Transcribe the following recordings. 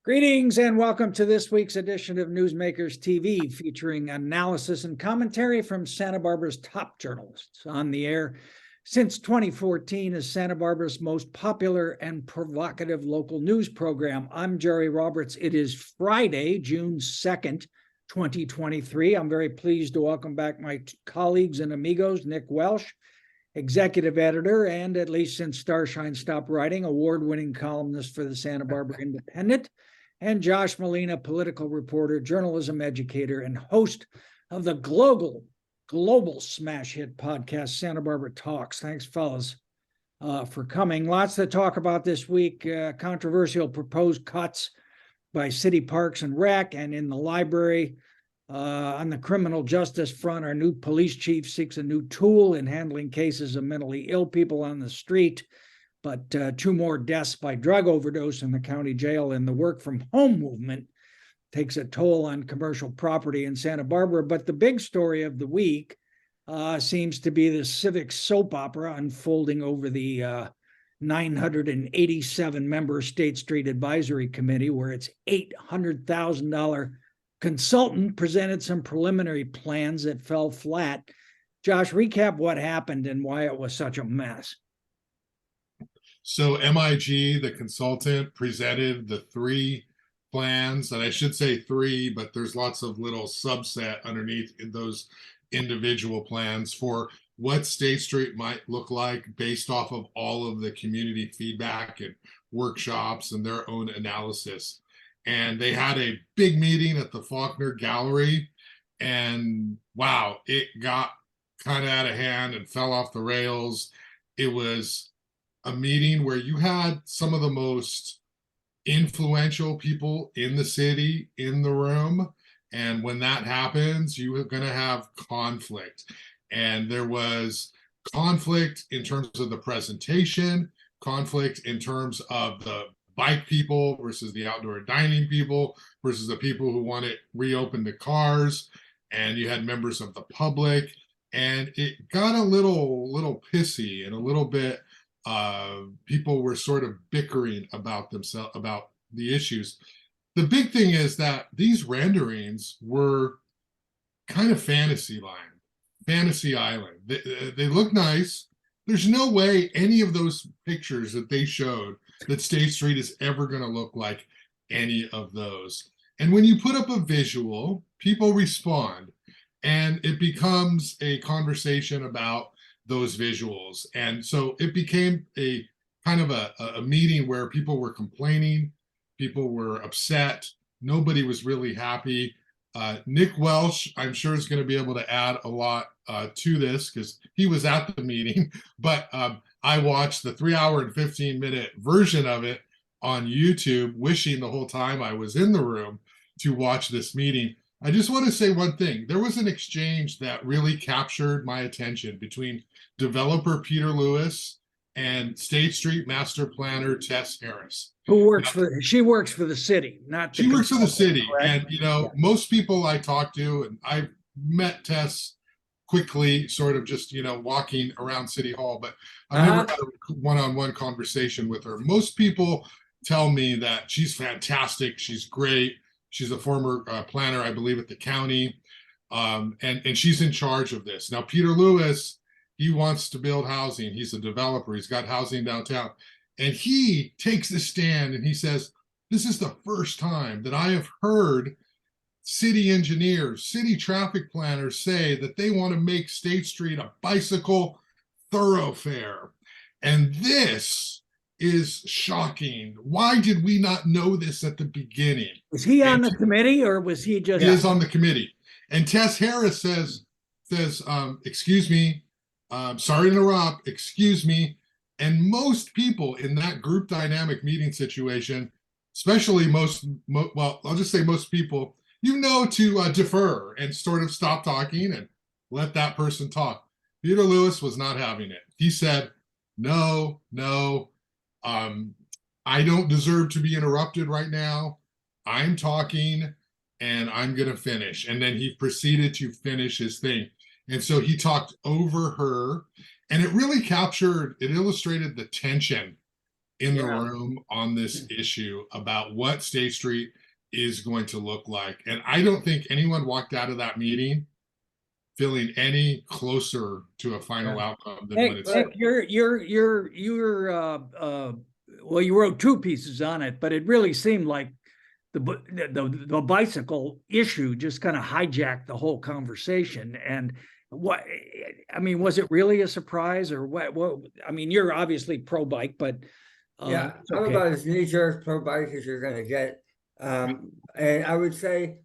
Greetings and welcome to this week's edition of Newsmakers TV, featuring analysis and commentary from Santa Barbara's top journalists. On the air since 2014 as Santa Barbara's most popular and provocative local news program. I'm Jerry Roberts. It is Friday, June 2nd, 2023. I'm very pleased to welcome back my colleagues and amigos, Nick Welsh, executive editor, and at least since Starshine stopped writing, award-winning columnist for the Santa Barbara Independent, and Josh Molina, political reporter, journalism educator, and host of the global smash hit podcast, Santa Barbara Talks. Thanks, fellas, for coming. Lots to talk about this week. Controversial proposed cuts by City Parks and Rec and in the library. On the criminal justice front, our new police chief seeks a new tool in handling cases of mentally ill people on the street. But 2 more deaths by drug overdose in the county jail, and the work from home movement takes a toll on commercial property in Santa Barbara. But the big story of the week seems to be the civic soap opera unfolding over the 987-member State Street Advisory Committee, where its $800,000 consultant presented some preliminary plans that fell flat. Josh, recap what happened and why it was such a mess. So MIG, the consultant, presented the 3 plans, and I should say 3, but there's lots of little subset underneath in those individual plans for what State Street might look like based off of all of the community feedback and workshops and their own analysis. And they had a big meeting at the Faulkner Gallery, and wow, it got kind of out of hand and fell off the rails. It was a meeting where you had some of the most influential people in the city in the room. And when that happens, you are going to have conflict. And there was conflict in terms of the presentation, conflict in terms of the bike people versus the outdoor dining people versus the people who want to reopen the cars. And you had members of the public. And it got a little pissy and a little bit people were sort of bickering about themselves, about the issues. The big thing is that these renderings were kind of fantasy island. They look nice. There's no way any of those pictures that they showed that State Street is ever going to look like any of those. And when you put up a visual, people respond, and it becomes a conversation about those visuals. And so it became a kind of a meeting where people were complaining, people were upset, nobody was really happy. Nick Welsh, I'm sure, is going to be able to add a lot to this because he was at the meeting, but I watched the 3-hour and 15-minute version of it on YouTube, wishing the whole time I was in the room to watch this meeting. I just want to say one thing. There was an exchange that really captured my attention between developer Peter Lewis and State Street master planner Tess Harris. She works for the city, not the She works for the city. Correct? And most people I talk to, and I met Tess quickly, sort of just walking around City Hall, but I've never had a one-on-one conversation with her. Most people tell me that she's fantastic, she's great. She's a former planner, I believe, at the county, and she's in charge of this. Now, Peter Lewis, he wants to build housing. He's a developer. He's got housing downtown. And he takes the stand and he says, this is the first time that I have heard city engineers, city traffic planners say that they want to make State Street a bicycle thoroughfare. And this is shocking. Why did we not know this at the beginning? Was he on the committee, or was he just? He is on the committee. And Tess Harris says, excuse me, sorry to interrupt, excuse me. And most people in that group dynamic meeting situation, especially well, I'll just say most people, to defer and sort of stop talking and let that person talk. Peter Lewis was not having it. He said, no, I don't deserve to be interrupted right now. I'm talking and I'm going to finish. And then he proceeded to finish his thing. And so he talked over her, and it really illustrated the tension in the Yeah. room on this issue about what State Street is going to look like. And I don't think anyone walked out of that meeting feeling any closer to a final outcome than when Hey, it's. Nick, well, you wrote two pieces on it, but it really seemed like the bicycle issue just kind of hijacked the whole conversation. And what, I mean, was it really a surprise or what, I mean, you're obviously pro bike, but Yeah, it's I'm okay. about as knee-jerk pro-bike as you're gonna get. And I would say,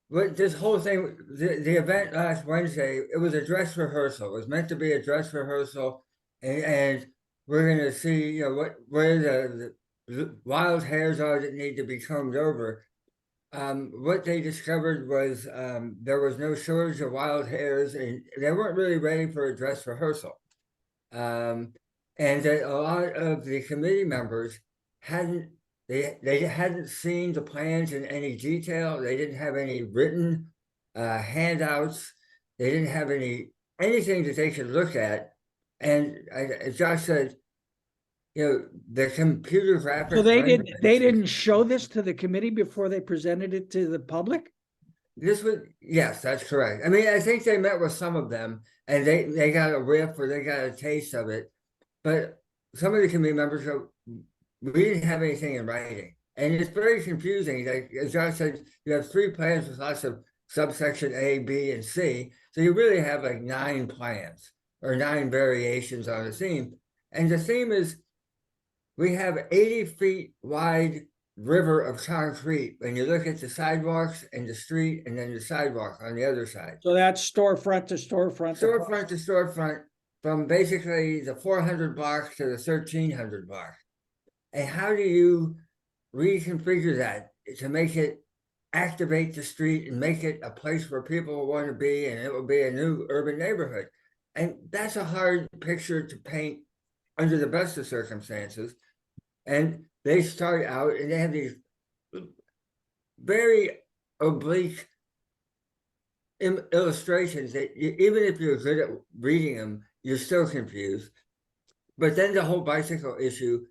what this whole thing, the event last Wednesday, it was a dress rehearsal. It was meant to be a dress rehearsal, and we're gonna see, you know, where the wild hairs are that need to be combed over. What they discovered was there was no shortage of wild hairs, and they weren't really ready for a dress rehearsal. And that a lot of the committee members hadn't seen the plans in any detail. They didn't have any written handouts. They didn't have anything that they could look at. And as Josh said, you know, the computer graphics. So they didn't show this to the committee before they presented it to the public? Yes, that's correct. I mean, I think they met with some of them and they got a whiff or they got a taste of it. But some of the committee members go, we didn't have anything in writing. And it's very confusing. Like, as Josh said, you have 3 plans with lots of subsection A, B, and C. So you really have like 9 plans or 9 variations on a theme. And the theme is, we have 80 feet wide river of concrete when you look at the sidewalks and the street and then the sidewalk on the other side. So that's storefront to storefront. Storefront to storefront, from basically the 400 blocks to the 1300 blocks. And how do you reconfigure that to make it activate the street and make it a place where people will want to be, and it will be a new urban neighborhood? And that's a hard picture to paint under the best of circumstances. And they start out and they have these very oblique illustrations that even if you're good at reading them, you're still confused. But then the whole bicycle issue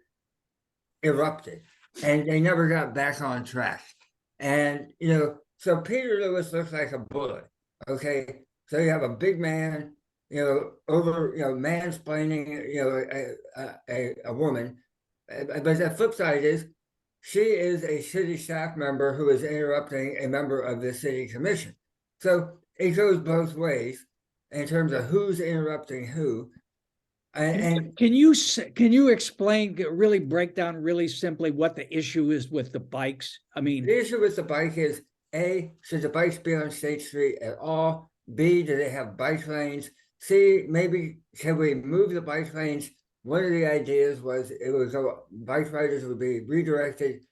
erupted and they never got back on track. And, you know, so Peter Lewis looks like a bullet. Okay. So you have a big man, you know, mansplaining, you know, a woman. But the flip side is, she is a city staff member who is interrupting a member of the city commission. So it goes both ways in terms of who's interrupting who. And can you explain, really break down really simply what the issue is with the bikes? I mean, the issue with the bike is, A, should the bikes be on State Street at all? B, do they have bike lanes? C, maybe can we move the bike lanes? One of the ideas was it would go, bike riders would be redirected.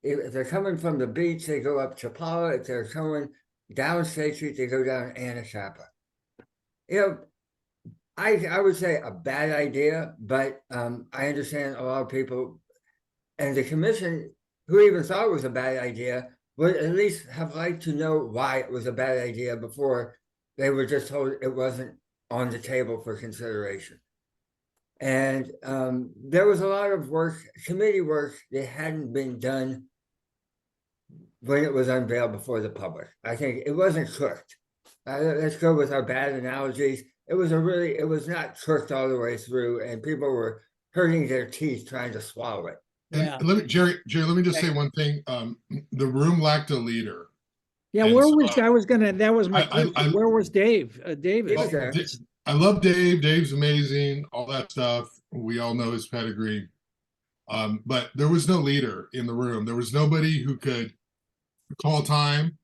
If they're coming from the beach, they go up Chapala. If they're coming down State Street, they go down Anacapa. You know, I would say a bad idea, but I understand a lot of people, and the commission, who even thought it was a bad idea, would at least have liked to know why it was a bad idea before they were just told it wasn't on the table for consideration. And there was a lot of work, committee work, that hadn't been done when it was unveiled before the public. I think it wasn't cooked. Let's go with our bad analogies. It was not cooked all the way through, and people were hurting their teeth trying to swallow it. yeah. And Jerry, let me just say one thing. The room lacked a leader. Yeah, And where so, was that was my question. Where was Dave? David. He was there. I love Dave. Dave's amazing, all that stuff. We all know his pedigree. But there was no leader in the room. There was nobody who could call time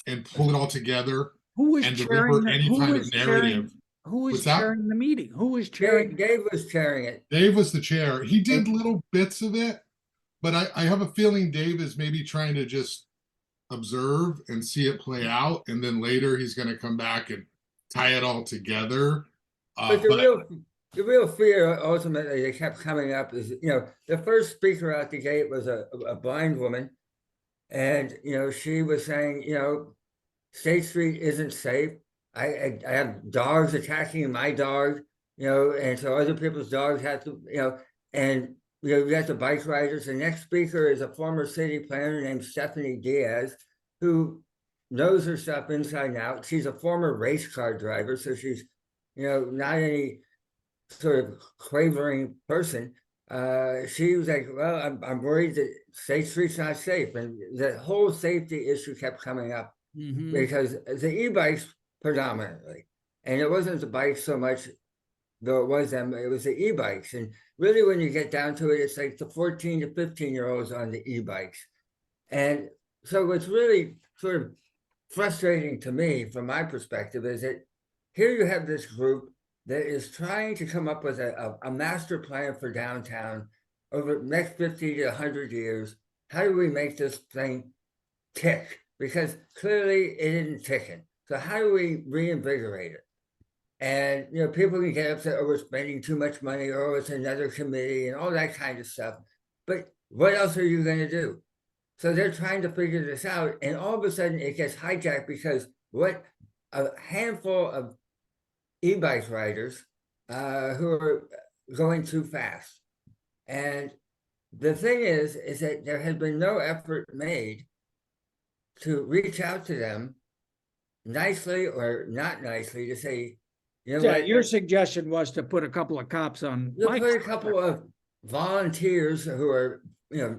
and pull it all together Who was and chairing deliver any kind of narrative. Who was What's that? chairing the meeting? Who was chairing? Dave was chairing it. Dave was the chair. He did little bits of it, but I have a feeling Dave is maybe trying to just observe and see it play out, and then later he's going to come back and tie it all together. But the real fear ultimately that kept coming up is, you know, the first speaker out the gate was a blind woman, and, you know, she was saying, you know, State Street isn't safe. I have dogs attacking my dog, you know, and so other people's dogs have to, you know, and we got the bike riders. The next speaker is a former city planner named Stephanie Diaz, who knows her stuff inside and out. She's a former race car driver, so she's, not any sort of quavering person. She was like, well, I'm worried that State Street's not safe. And the whole safety issue kept coming up because the e-bikes predominantly, and it wasn't the bikes so much, though it was them, it was the e-bikes. And really, when you get down to it, it's like the 14 to 15-year-olds on the e-bikes. And so what's really sort of frustrating to me, from my perspective, is that here you have this group that is trying to come up with a master plan for downtown over the next 50 to 100 years. How do we make this thing tick? Because clearly it isn't ticking. So how do we reinvigorate it? And, people can get upset over spending too much money, or it's another committee and all that kind of stuff. But what else are you going to do? So they're trying to figure this out. And all of a sudden it gets hijacked because what a handful of e-bike riders who are going too fast. And the thing is that there has been no effort made to reach out to them nicely or not nicely to say, your suggestion was to put a couple of cops on. Put a couple of volunteers who are,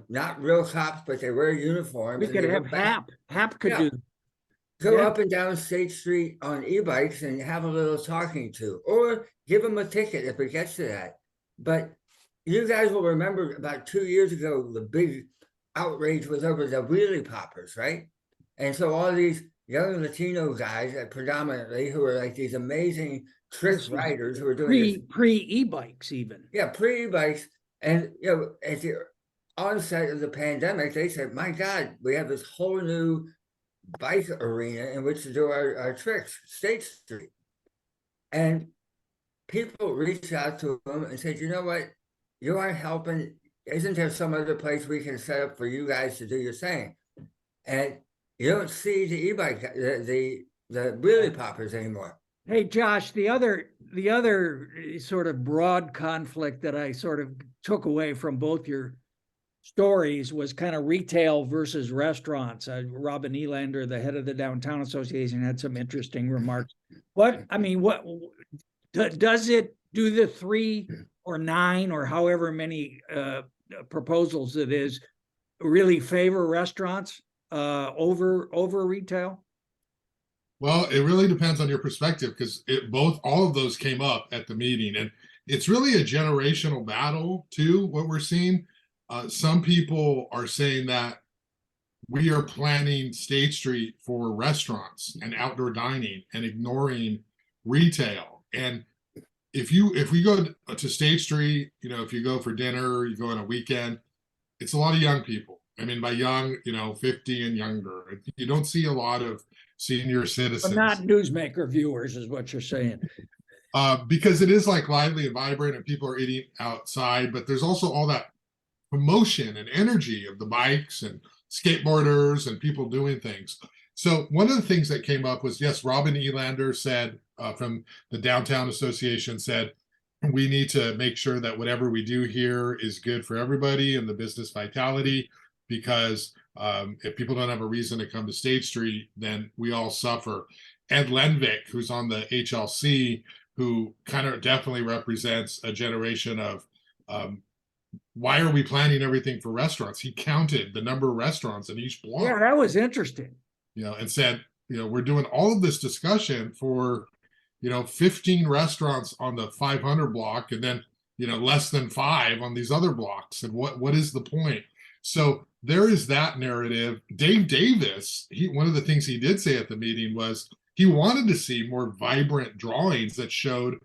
not real cops, but they wear uniforms. We could have HAP. HAP could do. Go up and down State Street on e-bikes and have a little talking to, or give them a ticket if it gets to that. But you guys will remember about 2 years ago, the big outrage was over the wheelie poppers, right? And so all these young Latino guys, predominantly, who are like these amazing trick riders who are doing pre e-bikes even. Yeah, pre e-bikes. And, at the onset of the pandemic, they said, my God, we have this whole new bike arena in which to do our tricks, State Street. And people reached out to them and said, you know what, you aren't helping. Isn't there some other place we can set up for you guys to do your thing? And you don't see the e-bike, the wheelie poppers anymore. Hey, Josh, the other sort of broad conflict that I sort of took away from both your stories was kind of retail versus restaurants. Robin Elander, the head of the Downtown Association, had some interesting remarks. What does it do? The 3 or 9 or however many proposals it is really favor restaurants over retail? Well, it really depends on your perspective, because all of those came up at the meeting, and it's really a generational battle too, what we're seeing. Some people are saying that we are planning State Street for restaurants and outdoor dining and ignoring retail. And if we go to State Street, if you go for dinner, you go on a weekend, it's a lot of young people. I mean, by young, 50 and younger. You don't see a lot of senior citizens. But not newsmaker viewers is what you're saying. Because it is like lively and vibrant and people are eating outside, but there's also all that promotion and energy of the bikes and skateboarders and people doing things. So one of the things that came up was, yes, Robin Elander said, from the Downtown Association, said, we need to make sure that whatever we do here is good for everybody and the business vitality, because if people don't have a reason to come to State Street, then we all suffer. Ed Lenvik, who's on the HLC, who kind of definitely represents a generation of why are we planning everything for restaurants? He counted the number of restaurants in each block. Yeah, that was interesting. And said, we're doing all of this discussion for, 15 restaurants on the 500 block, and then, less than 5 on these other blocks. And what is the point? So there is that narrative. Dave Davis, one of the things he did say at the meeting was he wanted to see more vibrant drawings that showed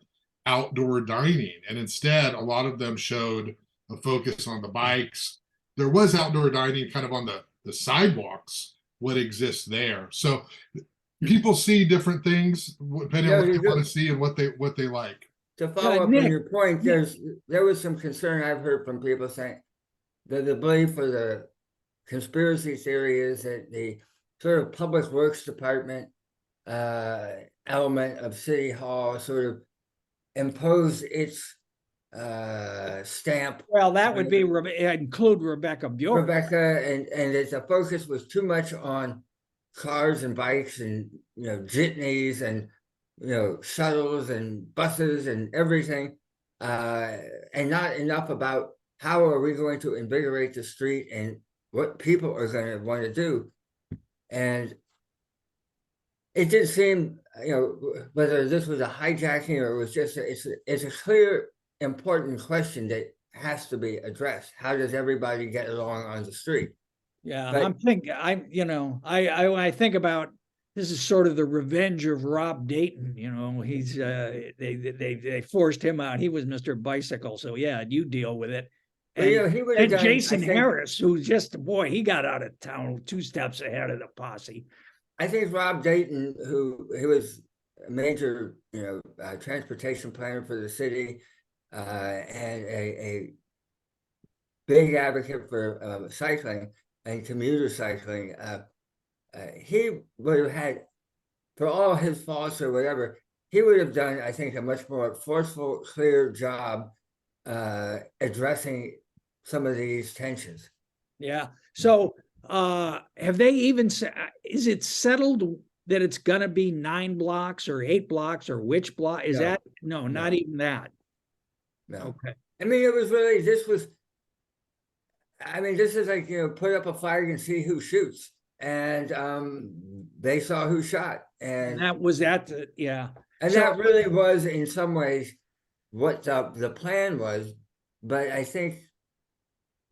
outdoor dining. And instead, a lot of them showed a focus on the bikes. There was outdoor dining kind of on the sidewalks, what exists there. So people see different things depending on what they want to see and what they like. To follow up on your point, there was some concern I've heard from people saying that the belief for the conspiracy theory is that the sort of public works department element of City Hall sort of imposed its stamp Well, that would be include Rebecca Bjork. Rebecca, and the focus was too much on cars and bikes and jitneys and shuttles and buses and everything, and not enough about how are we going to invigorate the street and what people are going to want to do. And it did seem, whether this was a hijacking or it was just it's a clear, important question that has to be addressed. How does everybody get along on the street? Yeah, But- I think about, this is sort of the revenge of Rob Dayton. He's they forced him out. He was Mr. Bicycle, so yeah, you deal with it. But, And, he would have done, Jason I think, Harris, who's just, boy, he got out of town 2 steps ahead of the posse. I think Rob Dayton, he was a major, transportation planner for the city, and a big advocate for cycling and commuter cycling. He would have had, for all his faults or whatever, he would have done, I think, a much more forceful, clear job addressing some of these tensions. Yeah. So have they even is it settled that it's gonna be 9 blocks or 8 blocks, or which block is No. that? No, not even that. No. Okay. I mean, it was really, this is like, put up a flag and see who shoots. And they saw who shot. And that was yeah. And So- that really was, in some ways, what the plan was. But I think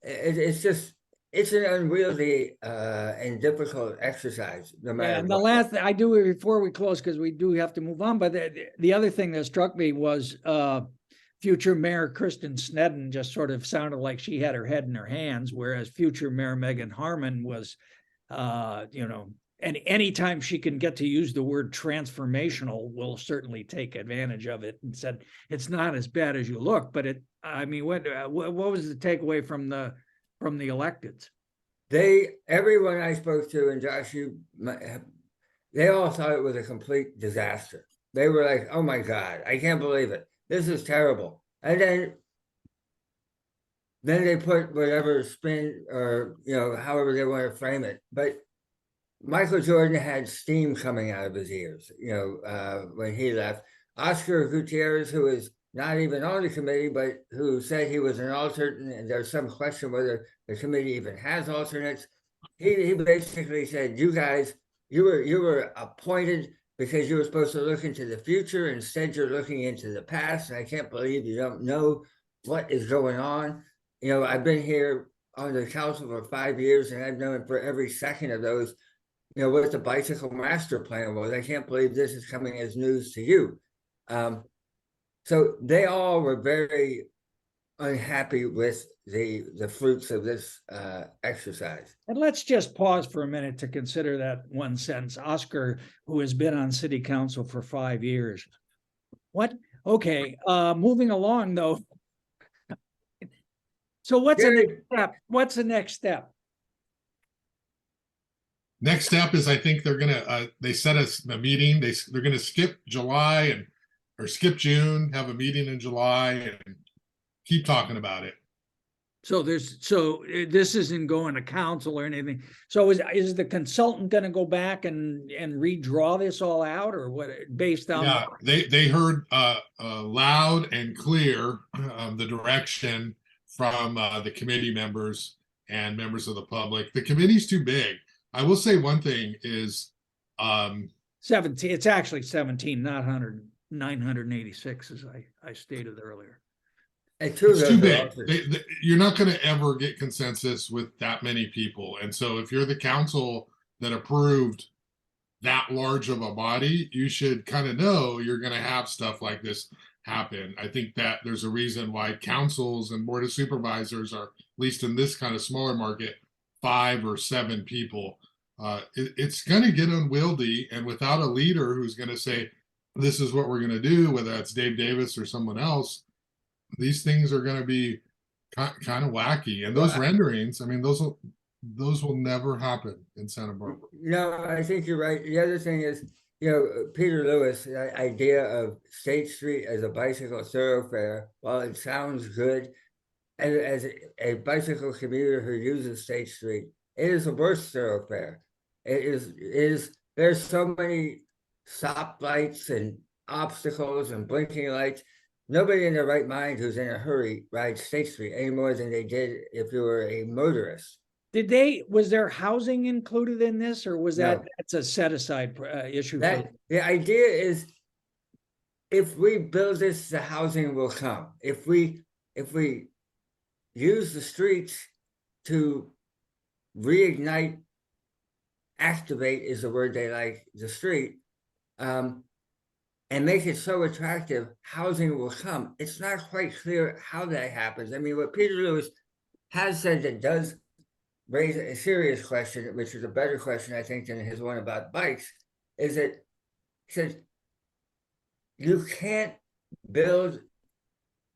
it's an unwieldy and difficult exercise, no matter Yeah, and the what. last thing I do before we close, because we do have to move on, but the other thing that struck me was future Mayor Kristen Sneddon just sort of sounded like she had her head in her hands, whereas future Mayor Megan Harmon was, and anytime she can get to use the word transformational, will certainly take advantage of it, and said it's not as bad as you look. But what was the takeaway from the electeds? Everyone I spoke to, and Josh, they all thought it was a complete disaster. They were like, "Oh my God, I can't believe it. This is terrible." And then they put whatever spin or however they want to frame it. But Michael Jordan had steam coming out of his ears, when he left. Oscar Gutierrez, who is not even on the committee, but who said he was an alternate, and there's some question whether the committee even has alternates. He basically said, "You guys, you were appointed because you were supposed to look into the future. Instead, you're looking into the past. And I can't believe you don't know what is going on." I've been here on the council for 5 years, and I've known for every second of those, what the bicycle master plan was. I can't believe this is coming as news to you. So they all were very unhappy with the fruits of this exercise. And let's just pause for a minute to consider that one sentence. Oscar, who has been on city council for 5 years. What? Okay. Moving along though. So what's the next step? What's the next step? Next step is, I think they're gonna they set us a meeting. They're gonna skip July or skip June, have a meeting in July, and keep talking about it. So this isn't going to council or anything. So is the consultant going to go back and redraw this all out, or what, based on? Yeah, they heard loud and clear the direction from the committee members and members of the public. The committee's too big. I will say one thing is 17. It's actually 17, not 986, as I stated earlier. it's too big. You're not going to ever get consensus with that many people. And so if you're the council that approved that large of a body, you should kind of know you're going to have stuff like this happen. I think that there's a reason why councils and board of supervisors are, at least in this kind of smaller market, 5 or 7 people. It's going to get unwieldy, and without a leader who's going to say, this is what we're going to do, whether that's Dave Davis or someone else, these things are going to be kind of wacky. And those renderings, I mean, those will never happen in Santa Barbara. No, I think you're right. The other thing is, Peter Lewis, the idea of State Street as a bicycle thoroughfare, while it sounds good, as a bicycle commuter who uses State Street, it is the worst thoroughfare. There's so many stoplights and obstacles and blinking lights. Nobody in their right mind who's in a hurry rides State Street any more than they did if you were a motorist. Was there housing included in this, or was No. that's a set aside issue? The idea is, if we build this, the housing will come. If we use the streets to reignite, activate is the word they like, the street, and make it so attractive, housing will come. It's not quite clear how that happens. I mean, what Peter Lewis has said that does raise a serious question, which is a better question, I think, than his one about bikes, is that he says you can't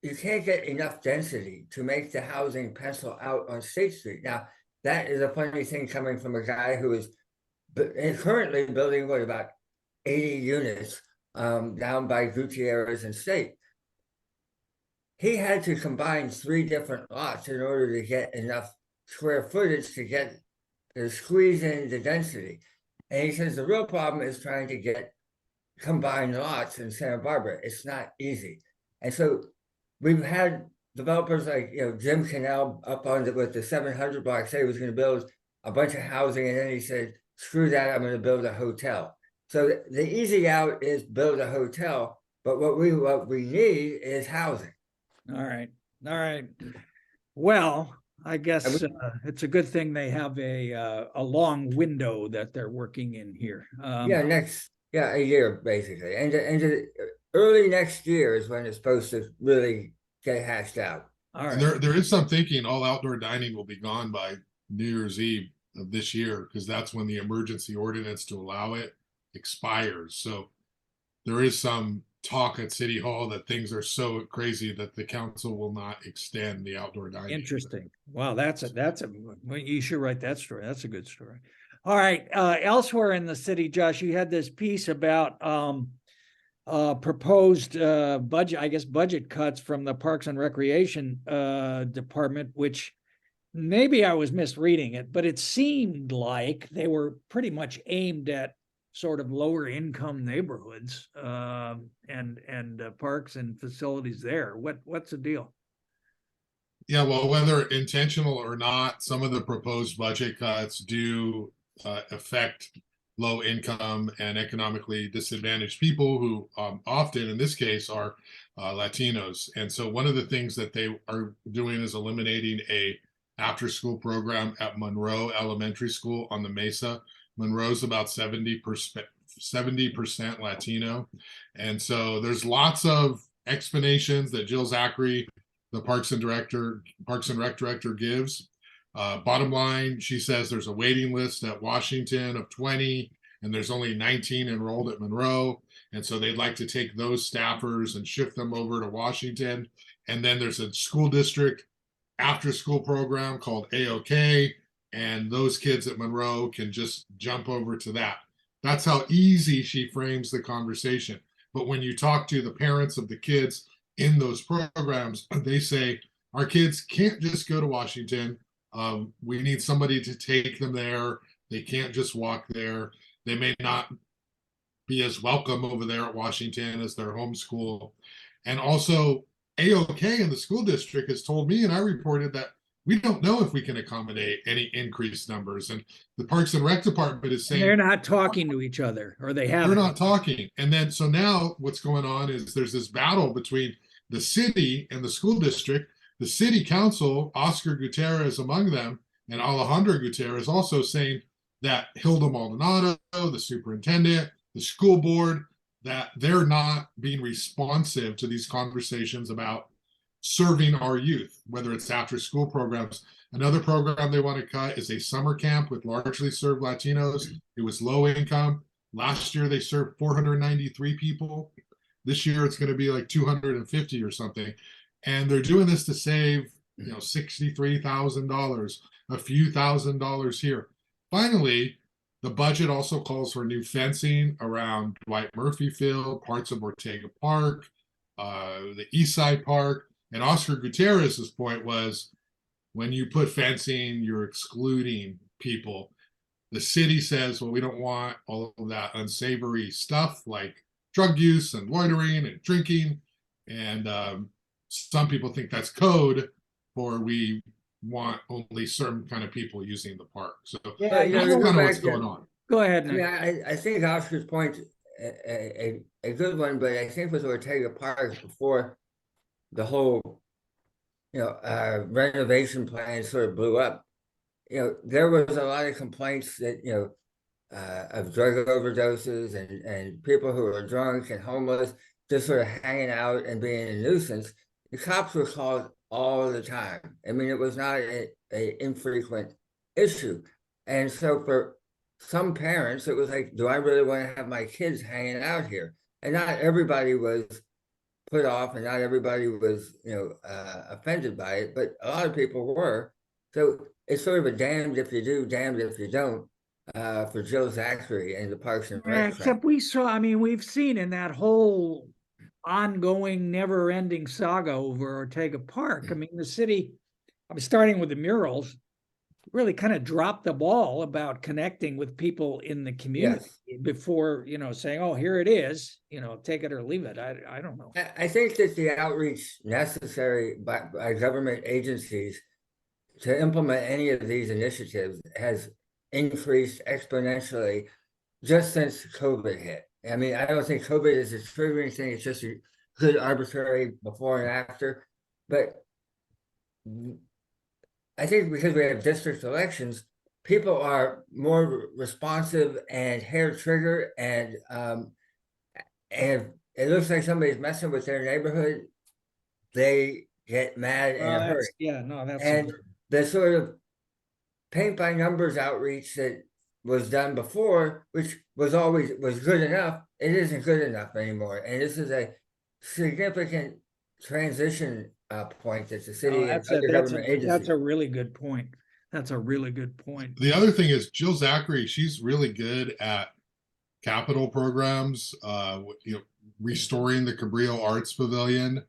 get enough density to make the housing pencil out on State Street. Now, that is a funny thing coming from a guy who is currently building, about 80 units down by Gutierrez and State. He had to combine 3 different lots in order to get enough square footage to squeeze in the density. And he says the real problem is trying to get combined lots in Santa Barbara. It's not easy. And so we've had developers like Jim Cannell up on with the 700 block say he was going to build a bunch of housing, and then he said, screw that, I'm going to build a hotel. So the easy out is build a hotel, but what we need is housing. All right. Well, I guess it's a good thing they have a long window that they're working in here. A year basically, and early next year is when it's supposed to really get hashed out. All right. And there is some thinking all outdoor dining will be gone by New Year's Eve of this year, because that's when the emergency ordinance to allow it expires. So there is some talk at City Hall that things are so crazy that the council will not extend the outdoor dining. Interesting. Wow, you should write that story. That's a good story. All right. Elsewhere in the city, Josh, you had this piece about proposed budget cuts from the Parks and Recreation Department, which maybe I was misreading it, but it seemed like they were pretty much aimed at sort of lower income neighborhoods and parks and facilities there. What's the deal? Yeah, well, whether intentional or not, some of the proposed budget cuts do affect low income and economically disadvantaged people who often, in this case, are Latinos. And so one of the things that they are doing is eliminating a after-school program at Monroe Elementary School on the Mesa. Monroe's about 70% Latino. And so there's lots of explanations that Jill Zachary, the Parks and Rec director, gives. Bottom line, she says there's a waiting list at Washington of 20, and there's only 19 enrolled at Monroe. And so they'd like to take those staffers and shift them over to Washington. And then there's a school district after school program called AOK, and those kids at Monroe can just jump over to that. That's how easy she frames the conversation. But when you talk to the parents of the kids in those programs, they say, our kids can't just go to Washington. We need somebody to take them there. They can't just walk there. They may not be as welcome over there at Washington as their home school. And also, AOK in the school district has told me, and I reported, that we don't know if we can accommodate any increased numbers. And the Parks and Rec department is saying they're not talking to each other, or they haven't. They're not talking. And then, so now what's going on is there's this battle between the city and the school district. The city council, Oscar Gutierrez among them, and Alejandro Gutierrez also saying that Hilda Maldonado, the superintendent, the school board, that they're not being responsive to these conversations about serving our youth, whether it's after school programs. Another program they want to cut is a summer camp with largely served Latinos. It was low income. Last year, they served 493 people. This year, it's going to be like 250 or something. And they're doing this to save, $63,000, a few $1,000s here. Finally, The budget also calls for new fencing around Dwight Murphy Field, parts of Ortega Park, the East Side Park. And Oscar Gutierrez's point was, when you put fencing, you're excluding people. The city says, well, we don't want all of that unsavory stuff like drug use and loitering and drinking. And some people think that's code for we want only certain kind of people using the park. So Yeah, you know, that's go kind of back what's to- going on. Go ahead, Nick. Yeah, I think Oscar's point a good one, but I think with Ortega Park before the whole renovation plan sort of blew up, there was a lot of complaints that of drug overdoses and people who were drunk and homeless just sort of hanging out and being a nuisance. The cops were called all the time. I mean, it was not a infrequent issue, and so for some parents, it was like, do I really want to have my kids hanging out here? And not everybody was put off, and not everybody was, offended by it, but a lot of people were. So it's sort of a damned if you do, damned if you don't, for Jill Zachary and the Parks and Yeah, Rec. except we've seen in that whole ongoing, never-ending saga over Ortega Park. I mean, the city, starting with the murals, really kind of dropped the ball about connecting with people in the community before, saying, oh, here it is, take it or leave it. I don't know. I think that the outreach necessary by government agencies to implement any of these initiatives has increased exponentially just since COVID hit. I mean, I don't think COVID is a triggering thing. It's just a good arbitrary before and after. But I think because we have district elections, people are more responsive and hair trigger, and if it looks like somebody's messing with their neighborhood, they get mad in a hurry. And the sort of paint by numbers outreach that was done before, which was good enough, it isn't good enough anymore. And this is a significant transition point that the city and other government agencies. That's a really good point. That's a really good point. The other thing is Jill Zachary, she's really good at capital programs, restoring the Cabrillo Arts Pavilion.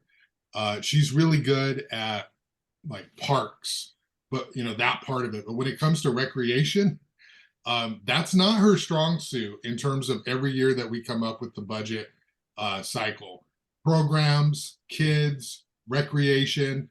She's really good at like parks, but that part of it. But when it comes to recreation, that's not her strong suit in terms of every year that we come up with the budget cycle. Programs, kids, recreation.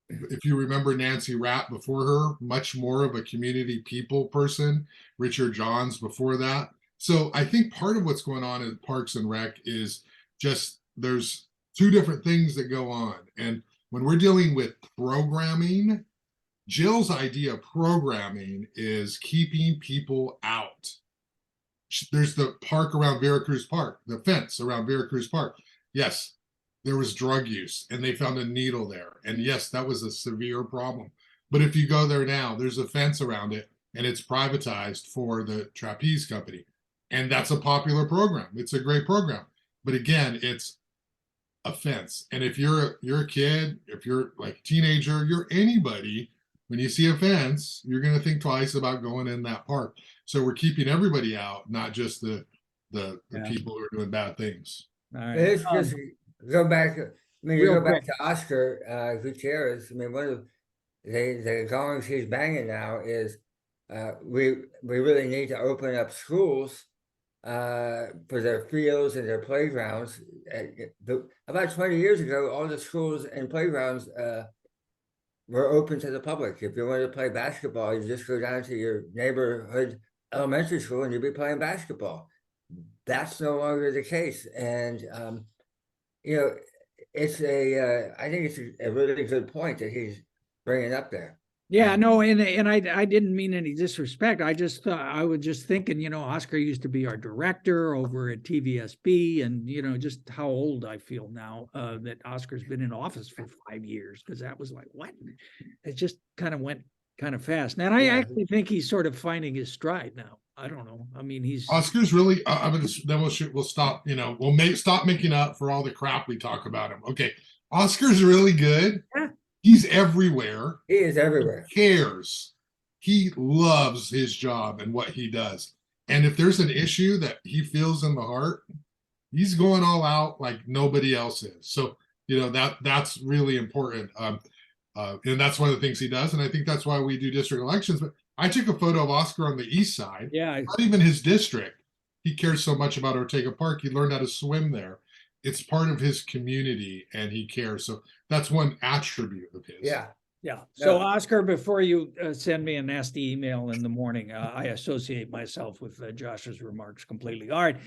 If you remember Nancy Rapp before her, much more of a community people person. Richard Johns before that. So I think part of what's going on in Parks and Rec is just there's two different things that go on. And when we're dealing with programming, Jill's idea of programming is keeping people out. There's the park around Veracruz Park, the fence around Veracruz Park. Yes, there was drug use and they found a needle there. And yes, that was a severe problem. But if you go there now, there's a fence around it and it's privatized for the trapeze company. And that's a popular program. It's a great program. But again, it's a fence. And if you're a kid, if you're like a teenager, you're anybody, when you see a fence, you're going to think twice about going in that park. So we're keeping everybody out, not just the people who are doing bad things. All right. It's just go back. I mean, you real go back to Oscar Gutierrez. I mean, one of the gongs he's banging now is we really need to open up schools for their fields and their playgrounds. About 20 years ago, all the schools and playgrounds were open to the public. If you wanted to play basketball, you just go down to your neighborhood elementary school and you'd be playing basketball. That's no longer the case. And, it's I think it's a really good point that he's bringing up there. Yeah, no, and I didn't mean any disrespect. I just thought, I was just thinking, Oscar used to be our director over at TVSB, and just how old I feel now that Oscar's been in office for 5 years, because that was like, what? It just kind of went kind of fast. And I actually think he's sort of finding his stride now. I don't know. I mean, Oscar's really. Then we'll stop. We'll stop making up for all the crap we talk about him. Okay, Oscar's really good. Yeah. He's everywhere. He is everywhere. He cares. He loves his job and what he does. And if there's an issue that he feels in the heart, he's going all out like nobody else is. So, that's really important. And that's one of the things he does. And I think that's why we do district elections. But I took a photo of Oscar on the east side. Yeah. Not even his district. He cares so much about Ortega Park. He learned how to swim there. It's part of his community and he cares. So that's one attribute of his. Yeah. Yeah. So Oscar, before you send me a nasty email in the morning, I associate myself with Josh's remarks completely. All right.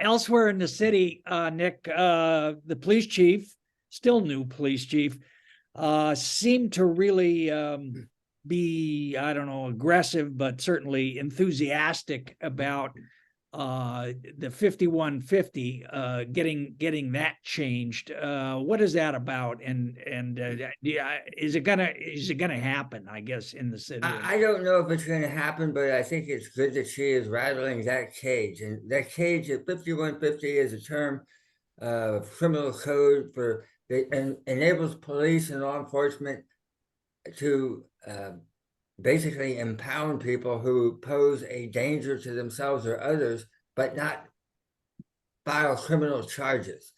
Elsewhere in the city, Nick, the police chief, still new police chief, seemed to really be, I don't know, aggressive, but certainly enthusiastic about the 5150 getting that changed. What is that about? And is it gonna happen, I guess, in the city? I don't know if it's going to happen, but I think it's good that she is rattling that cage. And that cage at 5150 is a term of criminal code for that enables police and law enforcement to basically impound people who pose a danger to themselves or others, but not file criminal charges.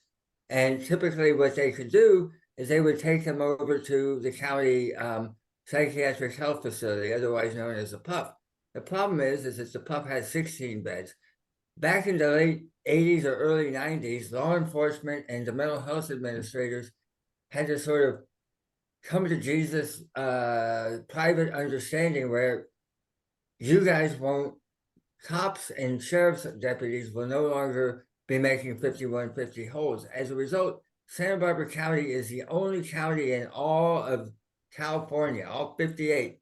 And typically what they could do is they would take them over to the county psychiatric health facility, otherwise known as the PUF. The problem is that the PUF has 16 beds. Back in the late 80s or early 90s, law enforcement and the mental health administrators had to sort of come to Jesus private understanding where you guys won't, cops and sheriff's deputies will no longer be making 5150 holds. As a result, Santa Barbara County is the only county in all of California, all 58,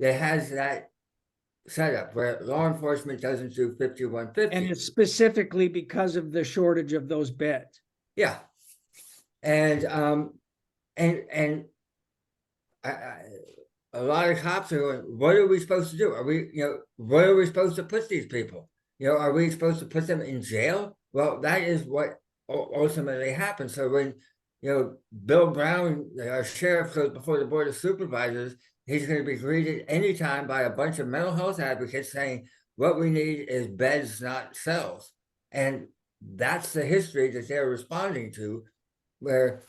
that has that setup where law enforcement doesn't do 5150. And it's specifically because of the shortage of those beds. Yeah. And a lot of cops are going, what are we supposed to do? Are we, where are we supposed to put these people? Are we supposed to put them in jail? Well, that is what ultimately happens. So when, Bill Brown, our sheriff, goes before the Board of Supervisors, he's going to be greeted anytime by a bunch of mental health advocates saying, what we need is beds, not cells. And that's the history that they're responding to, where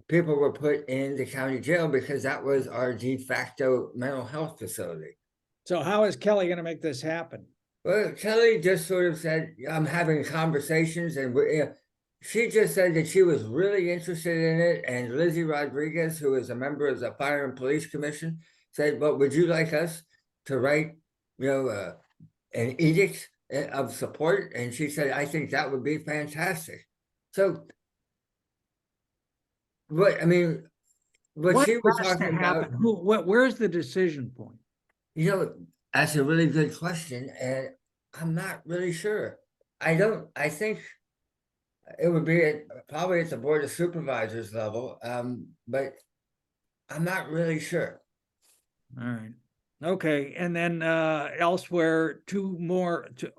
people were put in the county jail because that was our de facto mental health facility. So how is Kelly going to make this happen? Well, Kelly just sort of said, I'm having conversations, and she just said that she was really interested in it. And Lizzie Rodriguez, who is a member of the Fire and Police Commission, said, well, would you like us to write, an edict of support? And she said, I think that would be fantastic. So what she was talking about, where's the decision point? That's a really good question, and I'm not really sure. I think it would be probably at the Board of Supervisors level, but I'm not really sure. All right. Okay. And then elsewhere, two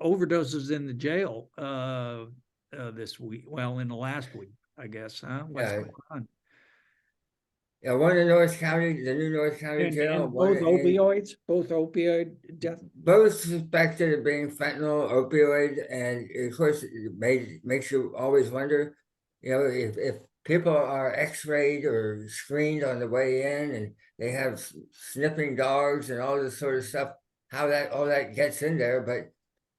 overdoses in the jail this week. Well, in the last week, I guess. What's going on? Yeah, one in North County, the new North County jail. And both opioid death? Both suspected of being fentanyl, opioid, and of course, it makes you always wonder, if people are x-rayed or screened on the way in and they have sniffing dogs and all this sort of stuff, how all that gets in there. But,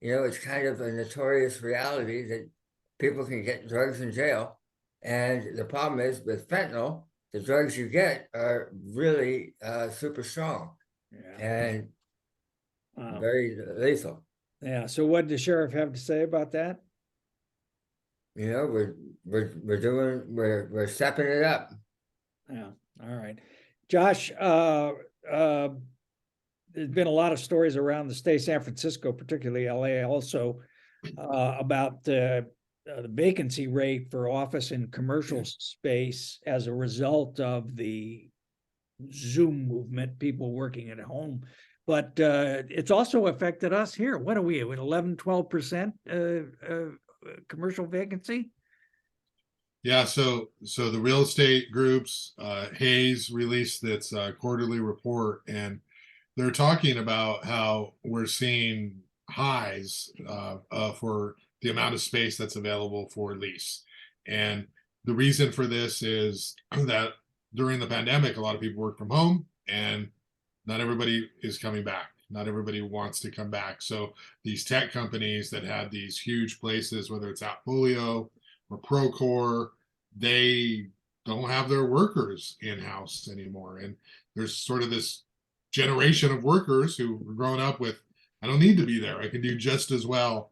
it's kind of a notorious reality that people can get drugs in jail. And the problem is with fentanyl, the drugs you get are really super strong and very lethal. Yeah. So what did the sheriff have to say about that? We're stepping it up. Yeah. All right. Josh, there's been a lot of stories around the state, San Francisco, particularly LA also, about the vacancy rate for office and commercial space as a result of the Zoom movement, people working at home. But it's also affected us here. What are we at, 11, 12% commercial vacancy? Yeah, so the real estate groups, Hayes released its quarterly report, and they're talking about how we're seeing highs for the amount of space that's available for lease. And the reason for this is that during the pandemic, a lot of people work from home, and not everybody is coming back. Not everybody wants to come back. So these tech companies that had these huge places, whether it's Appfolio or Procore, they don't have their workers in-house anymore. And there's sort of this generation of workers who were growing up with, I don't need to be there. I can do just as well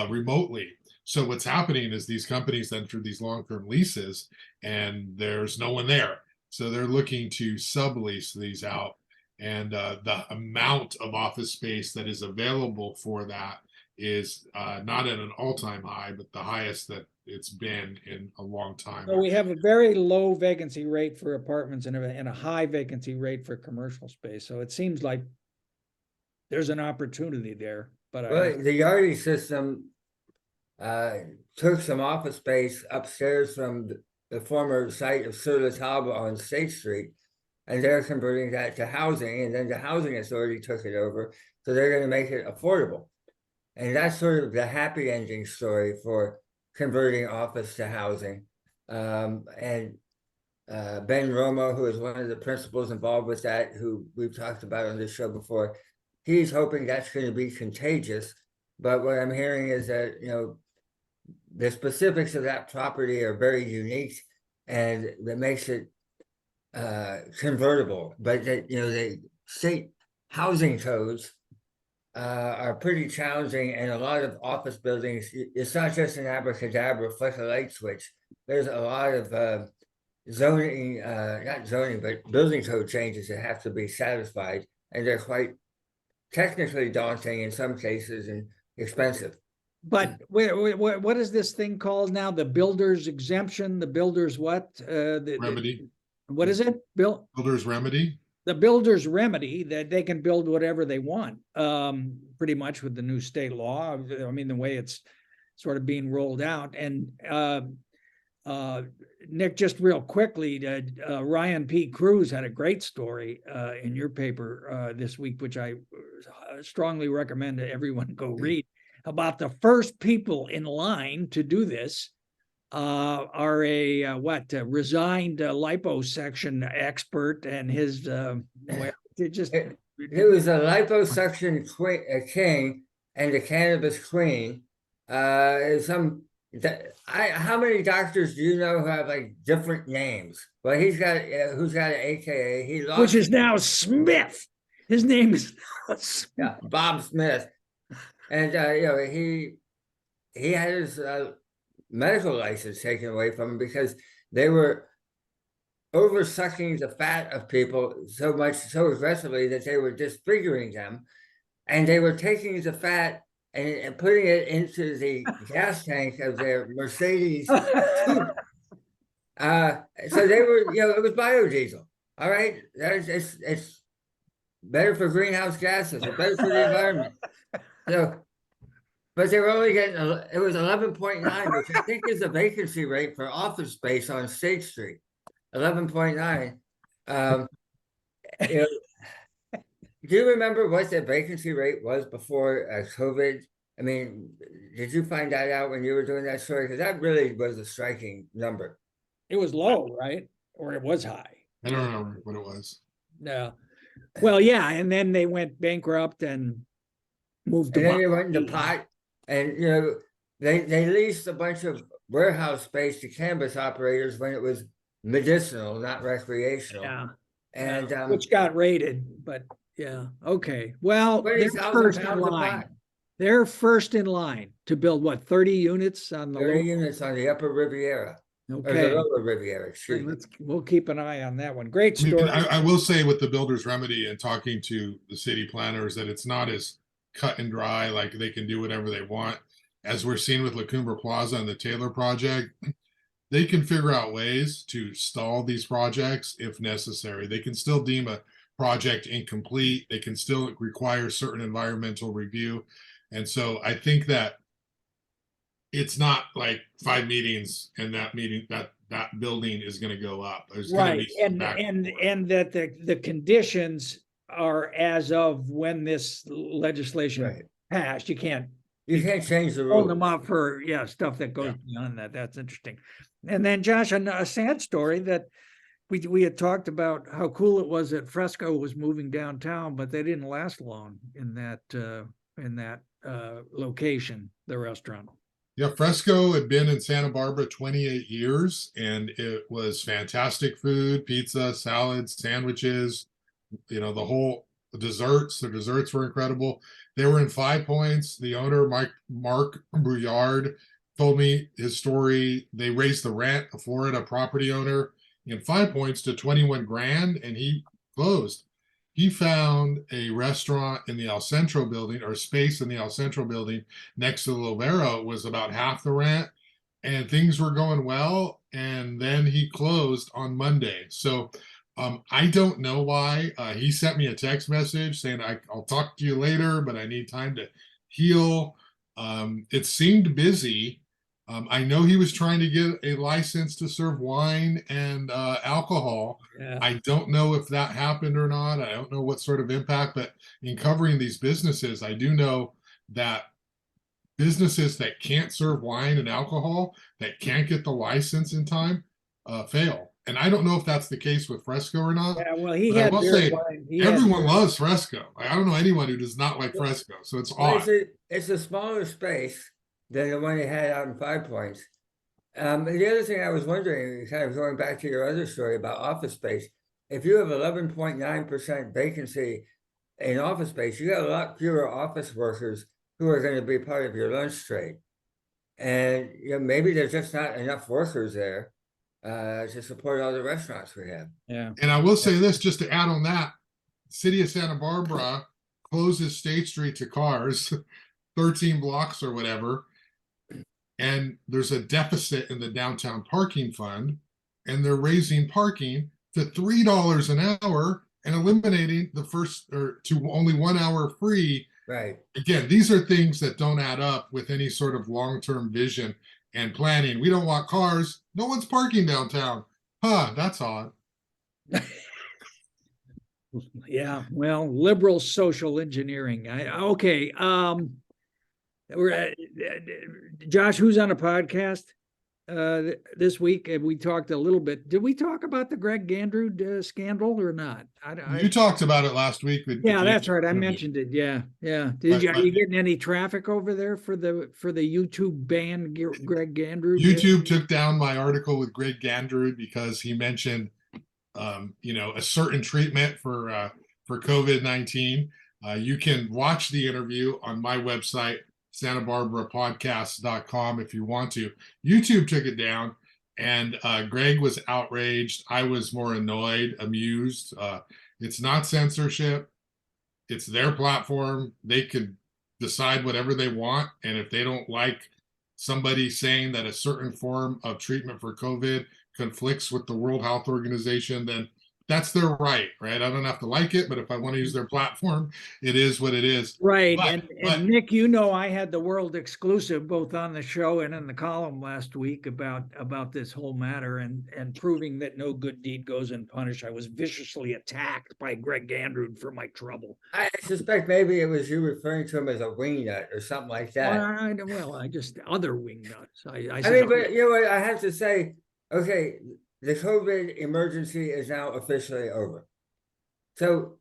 remotely. So what's happening is these companies enter these long-term leases and there's no one there. So they're looking to sublease these out. And the amount of office space that is available for that is not at an all-time high, but the highest that it's been in a long time. So we have a very low vacancy rate for apartments and a high vacancy rate for commercial space. So it seems like there's an opportunity there. But Well, the Yardi system took some office space upstairs from the former site of Surlis Harbor on State Street, and they're converting that to housing, and then the housing authority took it over, so they're going to make it affordable. And that's sort of the happy ending story for converting office to housing. And Ben Romo, who is one of the principals involved with that, who we've talked about on this show before, he's hoping that's going to be contagious. But what I'm hearing is that, you know, the specifics of that property are very unique, and that makes it convertible. But that, you know, the state housing codes are pretty challenging, and a lot of office buildings, it's not just an abracadabra, flick a light switch. There's a lot of zoning, not zoning, but building code changes that have to be satisfied, and they're quite technically daunting in some cases and expensive. But what is this thing called now? The builder's exemption, the builder's what? Remedy. What is it? Builder's remedy. The builder's remedy, that they can build whatever they want, pretty much with the new state law. I mean, the way it's sort of being rolled out. And Nick, just real quickly, Ryan P. Cruz had a great story in your paper this week, which I strongly recommend that everyone go read, about the first people in line to do this are a resigned liposuction expert, and his it was a liposuction king and a cannabis queen. How many doctors do you know who have like different names? Well, he's got who's got an AKA. He lost, which is now Smith. His name is Bob Smith, and you know, he had his medical license taken away from him because they were over-sucking the fat of people so aggressively that they were disfiguring them, and they were taking the fat and putting it into the gas tank of their Mercedes. So they were, you know, it was biodiesel. All right, it's better for greenhouse gases, it's better for the environment. So, but they were only getting, it was 11.9, which I think is the vacancy rate for office space on State Street. 11.9. You know, do you remember what the vacancy rate was before COVID? I mean, did you find that out when you were doing that story? Because that really was a striking number. It was low, right? Or it was high? I don't remember what it was. No. Well, yeah, and then they went bankrupt and moved to. And then they went into pot, and you know, they leased a bunch of warehouse space to cannabis operators when it was medicinal, not recreational. Yeah. And which got raided, but yeah, okay. Well, they're first in line. They're first in line to build what, 30 units on the 30 units on the Upper Riviera. Okay. Or the Lower Riviera, excuse me. We'll keep an eye on that one. Great I mean, story. I will say with the builder's remedy and talking to the city planners that it's not as cut and dry, like they can do whatever they want. As we're seeing with La Cumbre Plaza and the Taylor project, they can figure out ways to stall these projects if necessary. They can still deem a project incomplete. They can still require certain environmental review. And so I think that it's not like 5 meetings and that meeting, that building is going to go up. There's right. And that the conditions are as of when this legislation passed. You can't change the hold them rules. up for, yeah, stuff that goes beyond that. That's interesting. And then Josh, a sad story that we had talked about how cool it was that Fresco was moving downtown, but they didn't last long in that location, the restaurant. Yeah, Fresco had been in Santa Barbara 28 years, and it was fantastic food, pizza, salads, sandwiches, the whole desserts. The desserts were incredible. They were in Five Points. The owner, Mark Brouillard, told me his story. They raised the rent, a Florida property owner, in Five Points to 21 grand, and he closed. He found a restaurant in the El Centro building, or space in the El Centro building next to the Lobero. It was about half the rent, and things were going well. And then he closed on Monday. So I don't know why. He sent me a text message saying, I'll talk to you later, but I need time to heal. It seemed busy. I know he was trying to get a license to serve wine and alcohol. Yeah. I don't know if that happened or not. I don't know what sort of impact, but in covering these businesses, I do know that businesses that can't serve wine and alcohol, that can't get the license in time, fail. And I don't know if that's the case with Fresco or not. Yeah, well, he But I had will beer say, wine. everyone loves Fresco. I don't know anyone who does not like Fresco. So it's Well, odd. it's a smaller space than the one they had out in Five Points. The other thing I was wondering, kind of going back to your other story about office space, if you have 11.9% vacancy in office space, you got a lot fewer office workers who are going to be part of your lunch trade. And maybe there's just not enough workers there to support all the restaurants we have. Yeah. And I will say this, just to add on that, City of Santa Barbara closes State Street to cars, 13 blocks or whatever. And there's a deficit in the downtown parking fund, and they're raising parking to $3 an hour and eliminating the first, or to only 1 hour free. Right. Again, these are things that don't add up with any sort of long-term vision and planning. We don't want cars. No one's parking downtown. Huh, that's odd. Yeah, well, liberal social engineering. Okay. We're Josh, who's on a podcast this week? And we talked a little bit. Did we talk about the Greg Gandrud scandal or not? You talked about it last week. Yeah, that's right. I mentioned it. Yeah, yeah. Are you getting any traffic over there for the YouTube ban Greg Gandrud? YouTube took down my article with Greg Gandrud because he mentioned a certain treatment for COVID-19. You can watch the interview on my website, SantaBarbaraPodcast.com, if you want to. YouTube took it down, and Greg was outraged. I was more annoyed, amused. It's not censorship. It's their platform. They could decide whatever they want, and if they don't like somebody saying that a certain form of treatment for COVID conflicts with the World Health Organization, then that's their right? I don't have to like it, but if I want to use their platform, it is what it is. Right. But and Nick, I had the world exclusive both on the show and in the column last week about this whole matter and proving that no good deed goes unpunished. I was viciously attacked by Greg Gandrud for my trouble. I suspect maybe it was you referring to him as a wingnut or something like that. I just other wingnuts. I mean, but what, I have to say, okay, the COVID emergency is now officially over. So,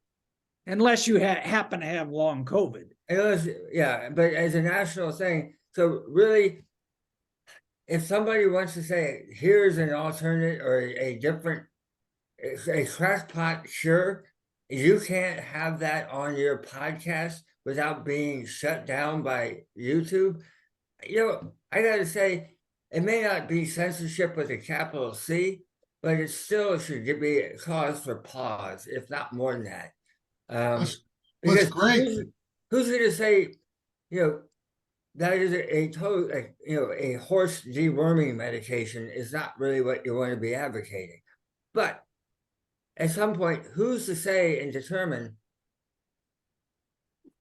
unless you happen to have long COVID. Yeah, but as a national thing, so really, if somebody wants to say, here's an alternate or a different, a crackpot, sure, you can't have that on your podcast without being shut down by YouTube. I got to say, it may not be censorship with a capital C, but it still should be a cause for pause, if not more than that. That's great. Who's going to say, that is a total, a horse deworming medication is not really what you want to be advocating. But at some point, who's to say and determine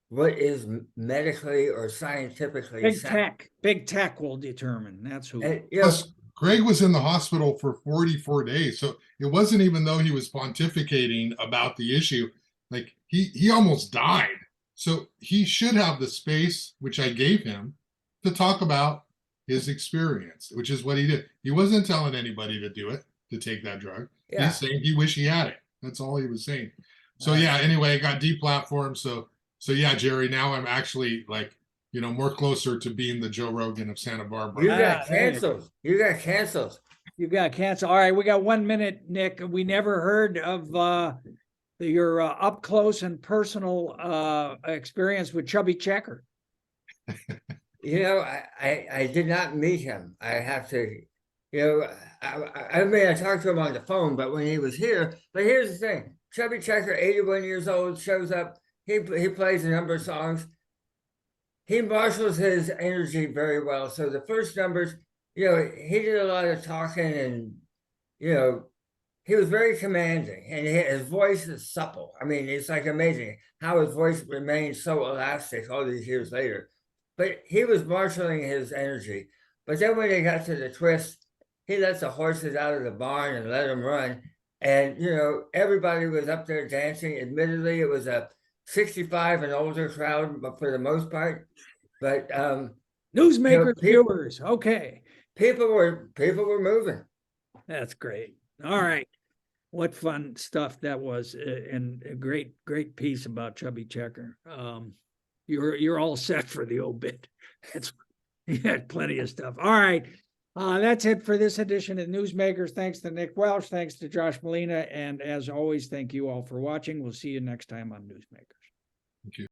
what is medically or scientifically Big tech will determine. That's who. Plus, Greg was in the hospital for 44 days. So it wasn't even though he was pontificating about the issue. Like he almost died. So he should have the space, which I gave him, to talk about his experience, which is what he did. He wasn't telling anybody to do it, to take that drug. Yeah. He's saying he wished he had it. That's all he was saying. So Right. yeah, anyway, it got deplatformed. So yeah, Jerry, now I'm actually like, more closer to being the Joe Rogan of Santa Barbara. You Ah, got there you go. canceled. You got canceled. You got canceled. All right, we got 1 minute, Nick. We never heard of your up close and personal experience with Chubby Checker. You know, I did not meet him. I have to, I mean, I talked to him on the phone, but when he was here, but here's the thing, Chubby Checker, 81 years old, shows up, he plays a number of songs. He marshals his energy very well. So the first numbers, he did a lot of talking and, he was very commanding and his voice is supple. I mean, it's like amazing how his voice remains so elastic all these years later. But he was marshaling his energy. But then when they got to the twist, he let the horses out of the barn and let them run. And, everybody was up there dancing. Admittedly, it was a 65 and older crowd, but for the most part. But Newsmakers viewers. Okay. people were moving. That's great. All right. What fun stuff that was, and a great piece about Chubby Checker. You're all set for the obit. You had plenty of stuff. All right. That's it for this edition of Newsmakers. Thanks to Nick Welsh. Thanks to Josh Molina. And as always, thank you all for watching. We'll see you next time on Newsmakers. Thank you.